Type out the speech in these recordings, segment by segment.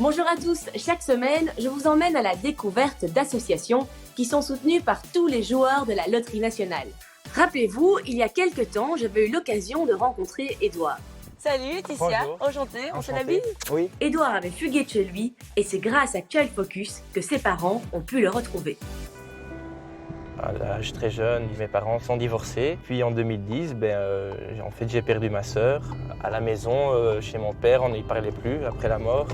Bonjour à tous, chaque semaine, je vous emmène à la découverte d'associations qui sont soutenues par tous les joueurs de la Loterie nationale. Rappelez-vous, il y a quelques temps, j'avais eu l'occasion de rencontrer Édouard. Salut Laetitia, Bonjour. enchantée, on fait la bise. Oui. Édouard avait fugué de chez lui et c'est grâce à Child Focus que ses parents ont pu le retrouver. À l'âge très jeune, mes parents sont divorcés. Puis en 2010, j'ai perdu ma sœur. À la maison, chez mon père, on n'y parlait plus après la mort.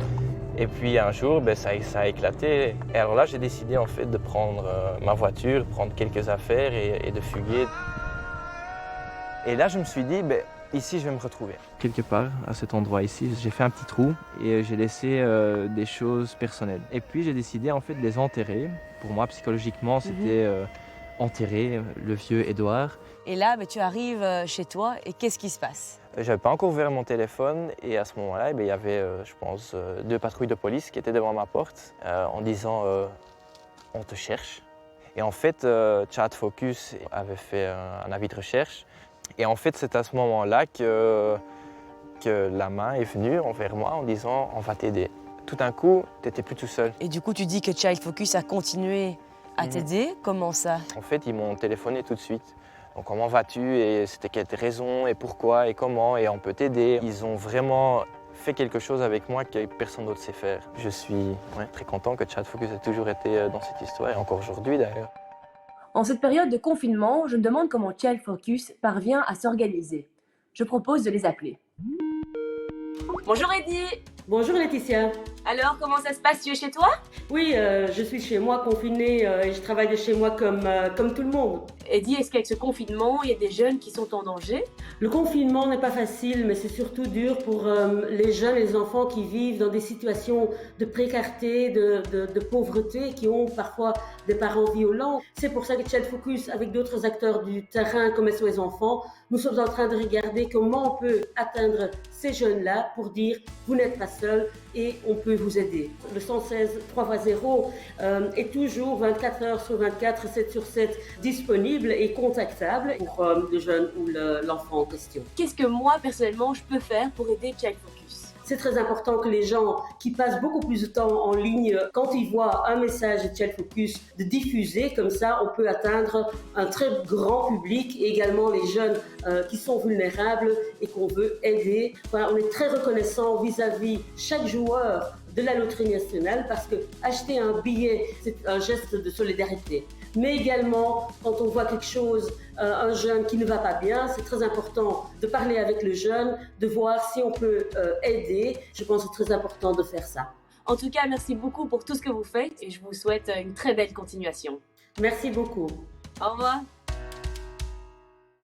Et puis un jour, ça a éclaté. Et alors là, j'ai décidé en fait de prendre ma voiture, prendre quelques affaires et de fuguer. Et là, je me suis dit, ici, je vais me retrouver. Quelque part, à cet endroit ici, j'ai fait un petit trou et j'ai laissé des choses personnelles. Et puis, j'ai décidé en fait de les enterrer. Pour moi, psychologiquement, c'était enterrer le vieux Édouard. Et là, tu arrives chez toi et qu'est-ce qui se passe? J'avais pas encore ouvert mon téléphone et à ce moment-là, il y avait, je pense, 2 patrouilles de police qui étaient devant ma porte en disant on te cherche. Et en fait, Child Focus avait fait un avis de recherche. Et en fait, c'est à ce moment-là que la main est venue envers moi en disant on va t'aider. Tout d'un coup, tu n'étais plus tout seul. Et du coup, tu dis que Child Focus a continué à t'aider. Comment ça? En fait, ils m'ont téléphoné tout de suite. Donc, comment vas-tu? Et c'était quelle raison? Et pourquoi? Et comment? Et on peut t'aider. Ils ont vraiment fait quelque chose avec moi que personne d'autre sait faire. Je suis très content que Child Focus ait toujours été dans cette histoire, et encore aujourd'hui d'ailleurs. En cette période de confinement, je me demande comment Child Focus parvient à s'organiser. Je propose de les appeler. Bonjour Eddy. Bonjour Laetitia. Alors, comment ça se passe? Tu es chez toi? Oui, je suis chez moi confinée et je travaille de chez moi comme tout le monde. Eddy, est-ce qu'avec ce confinement, il y a des jeunes qui sont en danger? Le confinement n'est pas facile, mais c'est surtout dur pour les jeunes et les enfants qui vivent dans des situations de précarité, de pauvreté, qui ont parfois des parents violents. C'est pour ça que Child Focus, avec d'autres acteurs du terrain comme SOS Enfants, nous sommes en train de regarder comment on peut atteindre ces jeunes-là pour dire vous n'êtes pas seuls et on peut vous aider. Le 116 3x0 est toujours 24 heures sur 24, 7 sur 7 disponible et contactable pour le jeune ou l'enfant en question. Qu'est-ce que moi, personnellement, je peux faire pour aider Child Focus? C'est très important que les gens qui passent beaucoup plus de temps en ligne, quand ils voient un message de Child Focus, de diffuser, comme ça on peut atteindre un très grand public et également les jeunes qui sont vulnérables et qu'on veut aider. Voilà, on est très reconnaissant vis-à-vis chaque joueur de la Loterie nationale parce que acheter un billet, c'est un geste de solidarité. Mais également, quand on voit quelque chose, un jeune qui ne va pas bien, c'est très important de parler avec le jeune, de voir si on peut aider. Je pense que c'est très important de faire ça. En tout cas, merci beaucoup pour tout ce que vous faites et je vous souhaite une très belle continuation. Merci beaucoup. Au revoir.